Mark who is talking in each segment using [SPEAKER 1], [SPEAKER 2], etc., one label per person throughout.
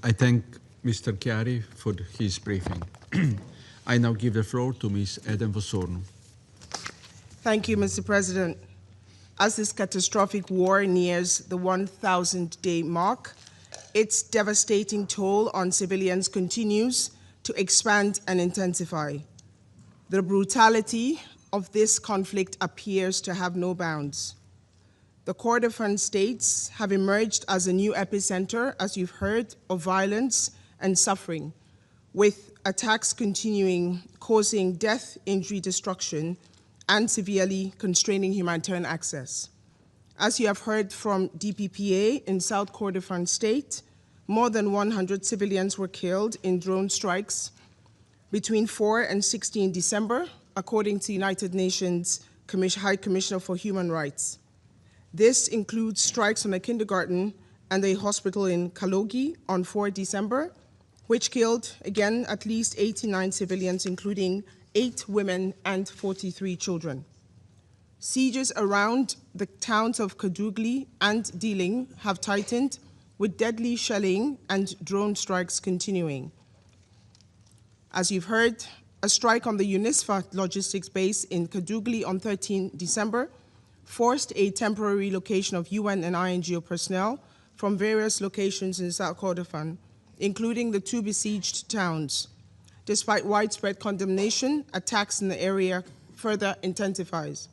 [SPEAKER 1] I thank Mr. Chiari for his briefing. I now give the floor to Ms. Eden Wosorno.
[SPEAKER 2] Thank you, Mr. President. As this catastrophic war nears the 1,000-day mark, its devastating toll on civilians continues to expand and intensify. The brutality of this conflict appears to have no bounds. The Kordofan states have emerged as a new epicenter, as you've heard, of violence and suffering, with attacks continuing, causing death, injury, destruction, and severely constraining humanitarian access. As you have heard from DPPA in South Kordofan State, more than 100 civilians were killed in drone strikes between 4 and 16 December, according to United Nations High Commissioner for Human Rights. This includes strikes on a kindergarten and a hospital in Kalogi on 4 December, which killed, again, at least 89 civilians, including 8 women and 43 children. Sieges around the towns of Kadugli and Diling have tightened, with deadly shelling and drone strikes continuing. As you've heard, a strike on the UNISFA logistics base in Kadugli on 13 December forced a temporary relocation of UN and INGO personnel from various locations in South Kordofan, including the 2 besieged towns. Despite widespread condemnation, attacks in the area further intensifies.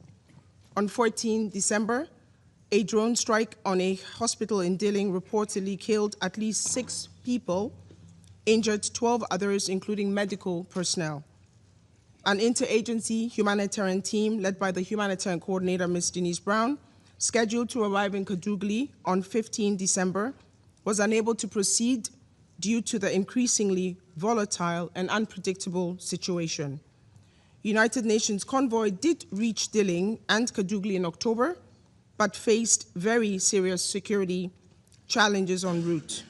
[SPEAKER 2] On 14 December, a drone strike on a hospital in Diling reportedly killed at least 6 people, injured 12 others, including medical personnel. An interagency humanitarian team led by the humanitarian coordinator, Ms. Denise Brown, scheduled to arrive in Kadugli on 15 December, was unable to proceed due to the increasingly volatile and unpredictable situation. United Nations convoy did reach Diling and Kadugli in October, but faced very serious security challenges en route.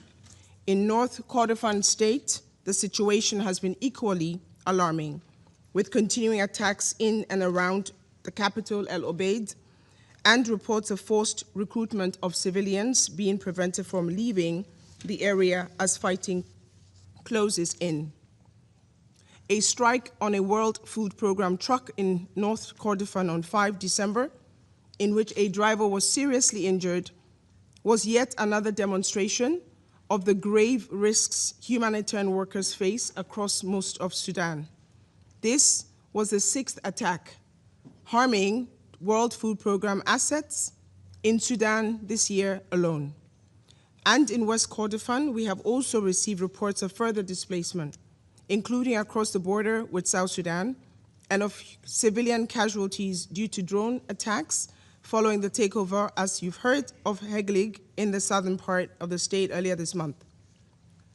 [SPEAKER 2] In North Kordofan State, the situation has been equally alarming, with continuing attacks in and around the capital, El Obeid, and reports of forced recruitment of civilians being prevented from leaving the area as fighting closes in. A strike on a World Food Program truck in North Kordofan on 5 December, in which a driver was seriously injured, was yet another demonstration of the grave risks humanitarian workers face across most of Sudan. This was the 6th attack, harming World Food Program assets in Sudan this year alone. And in West Kordofan, we have also received reports of further displacement, including across the border with South Sudan, and of civilian casualties due to drone attacks following the takeover, as you've heard, of Heglig in the southern part of the state earlier this month.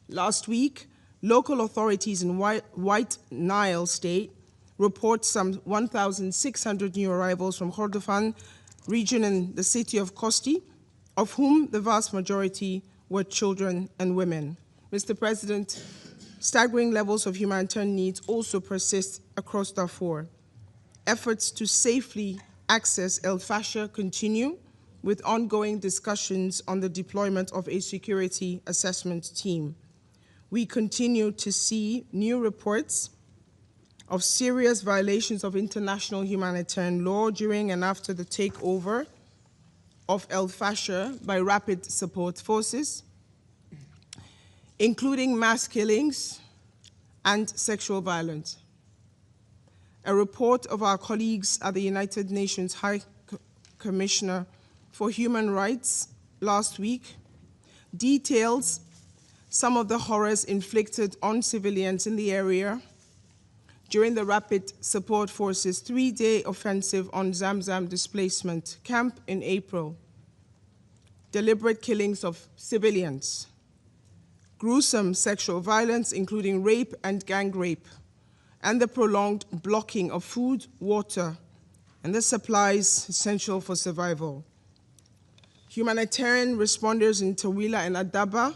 [SPEAKER 2] Last week, local authorities in White Nile State report some 1,600 new arrivals from Kordofan region in the city of Kosti, of whom the vast majority were children and women. Mr. President, staggering levels of humanitarian needs also persist across Darfur. Efforts to safely access El Fasher continue, with ongoing discussions on the deployment of a security assessment team. We continue to see new reports of serious violations of international humanitarian law during and after the takeover of El Fasher by Rapid Support Forces, including mass killings and sexual violence. A report of our colleagues at the United Nations High Commissioner for Human Rights last week details some of the horrors inflicted on civilians in the area during the Rapid Support Forces' 3-day offensive on Zamzam displacement camp in April. Deliberate killings of civilians, gruesome sexual violence, including rape and gang rape, and the prolonged blocking of food, water, and the supplies essential for survival. Humanitarian responders in Tawila and Adaba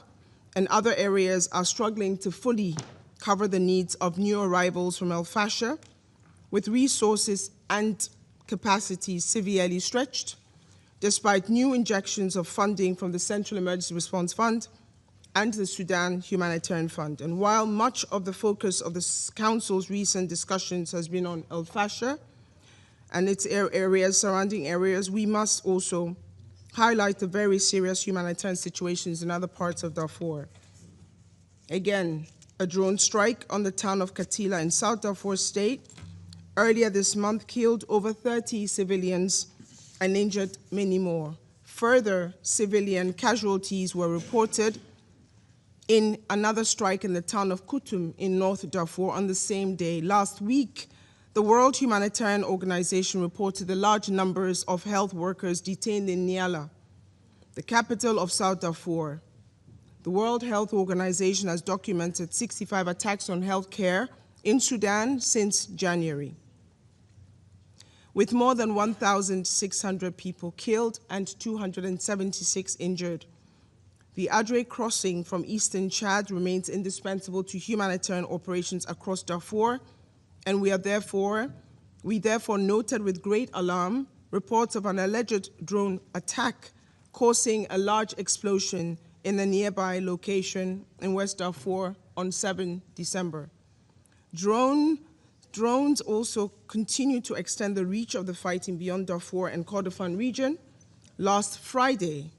[SPEAKER 2] and other areas are struggling to fully cover the needs of new arrivals from El Fasher, with resources and capacities severely stretched, despite new injections of funding from the Central Emergency Response Fund and the Sudan Humanitarian Fund. And while much of the focus of the Council's recent discussions has been on El Fasher and its surrounding areas, we must also highlight the very serious humanitarian situations in other parts of Darfur. Again, a drone strike on the town of Katila in South Darfur State earlier this month killed over 30 civilians and injured many more. Further civilian casualties were reported in another strike in the town of Kutum in North Darfur on the same day. Last week, the World Humanitarian Organization reported the large numbers of health workers detained in Niala, the capital of South Darfur. The World Health Organization has documented 65 attacks on health care in Sudan since January, with more than 1,600 people killed and 276 injured. The Adre crossing from eastern Chad remains indispensable to humanitarian operations across Darfur, and we therefore noted with great alarm reports of an alleged drone attack causing a large explosion in a nearby location in West Darfur on 7 December. Drones also continue to extend the reach of the fighting beyond Darfur and Kordofan region. Last Friday,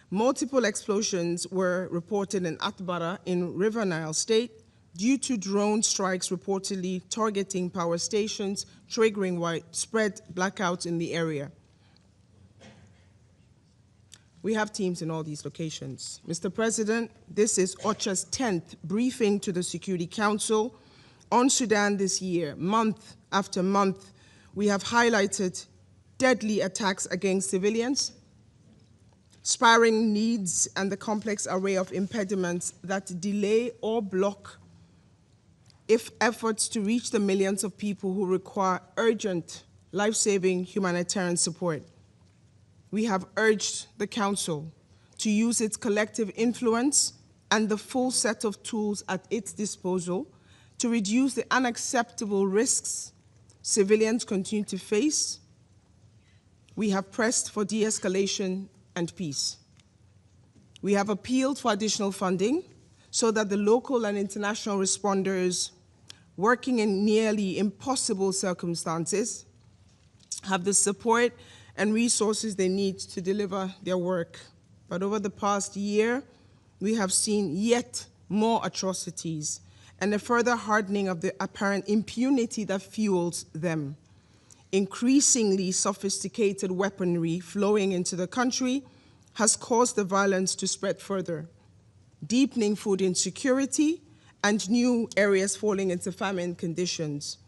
[SPEAKER 2] multiple explosions were reported in Atbara in River Nile State due to drone strikes reportedly targeting power stations, triggering widespread blackouts in the area. We have teams in all these locations. Mr. President, this is OCHA's 10th briefing to the Security Council on Sudan this year. Month after month, we have highlighted deadly attacks against civilians, spiraling needs, and the complex array of impediments that delay or block efforts to reach the millions of people who require urgent, life-saving humanitarian support. We have urged the Council to use its collective influence and the full set of tools at its disposal to reduce the unacceptable risks civilians continue to face. We have pressed for de-escalation and peace. We have appealed for additional funding so that the local and international responders working in nearly impossible circumstances have the support and resources they need to deliver their work. But over the past year, we have seen yet more atrocities and a further hardening of the apparent impunity that fuels them. Increasingly sophisticated weaponry flowing into the country has caused the violence to spread further, deepening food insecurity and new areas falling into famine conditions.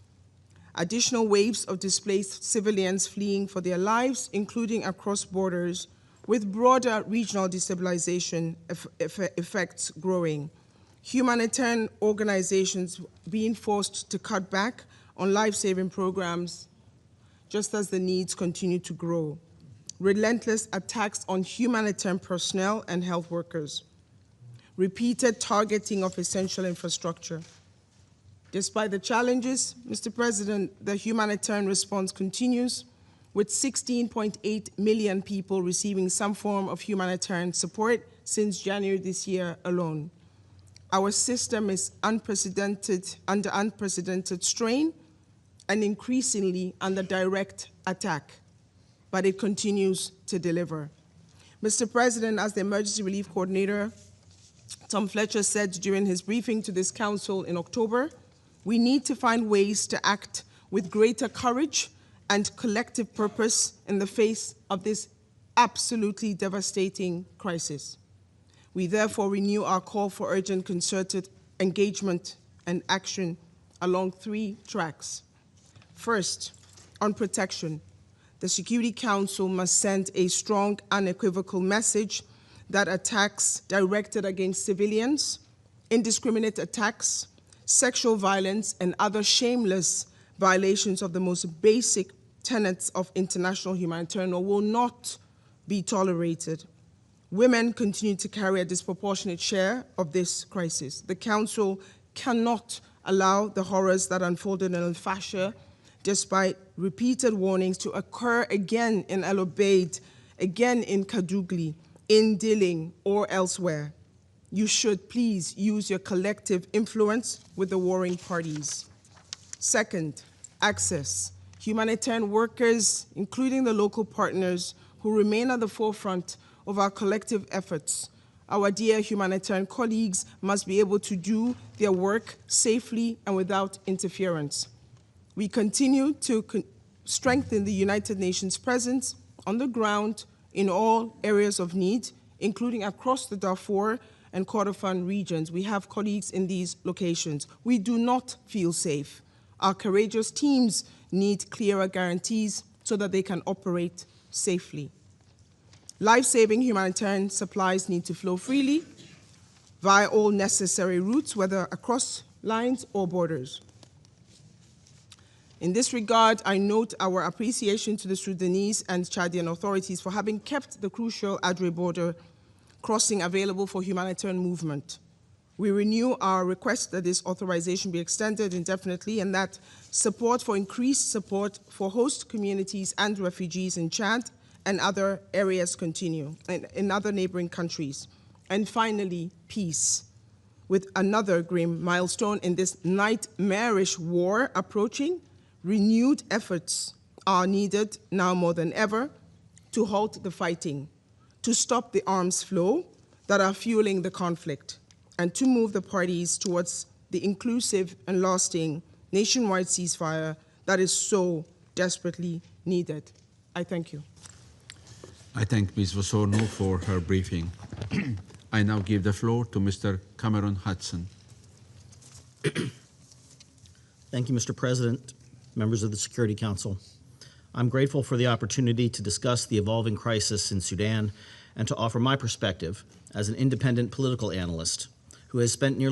[SPEAKER 2] Additional waves of displaced civilians fleeing for their lives, including across borders, with broader regional destabilization effects growing. Humanitarian organizations being forced to cut back on life-saving programs just as the needs continue to grow. Relentless attacks on humanitarian personnel and health workers. Repeated targeting of essential infrastructure. Despite the challenges, Mr. President, the humanitarian response continues, with 16.8 million people receiving some form of humanitarian support since January this year alone. Our system is under unprecedented strain and increasingly under direct attack, but it continues to deliver. Mr. President, as the Emergency Relief Coordinator, Tom Fletcher said during his briefing to this Council in October, we need to find ways to act with greater courage and collective purpose in the face of this absolutely devastating crisis. We therefore renew our call for urgent concerted engagement and action along 3 tracks. First, on protection, the Security Council must send a strong, unequivocal message that attacks directed against civilians, indiscriminate attacks, sexual violence, and other shameless violations of the most basic tenets of international humanitarian law will not be tolerated. Women continue to carry a disproportionate share of this crisis. The Council cannot allow the horrors that unfolded in El Fasher, despite repeated warnings, to occur again in El Obeid, again in Kadugli, in Dilling, or elsewhere. you should please use your collective influence with the warring parties. Second, access. Humanitarian workers, including the local partners who remain at the forefront of our collective efforts, our dear humanitarian colleagues must be able to do their work safely and without interference. We continue to strengthen the United Nations presence on the ground in all areas of need, including across the Darfur and Kordofan regions. We have colleagues in these locations. We do not feel safe. Our courageous teams need clearer guarantees so that they can operate safely. Life-saving humanitarian supplies need to flow freely via all necessary routes, whether across lines or borders. In this regard, I note our appreciation to the Sudanese and Chadian authorities for having kept the crucial Adre border crossing available for humanitarian movement. We renew our request that this authorization be extended indefinitely and that increased support for host communities and refugees in Chad and other areas continue, in other neighboring countries. And finally, peace. With another grim milestone in this nightmarish war approaching, renewed efforts are needed now more than ever to halt the fighting, to stop the arms flow that are fueling the conflict, and to move the parties towards the inclusive and lasting nationwide ceasefire that is so desperately needed. I thank you.
[SPEAKER 1] I thank Ms. Wosorno for her briefing. I now give the floor to Mr. Cameron Hudson.
[SPEAKER 3] Thank you, Mr. President, members of the Security Council. I'm grateful for the opportunity to discuss the evolving crisis in Sudan and to offer my perspective as an independent political analyst who has spent nearly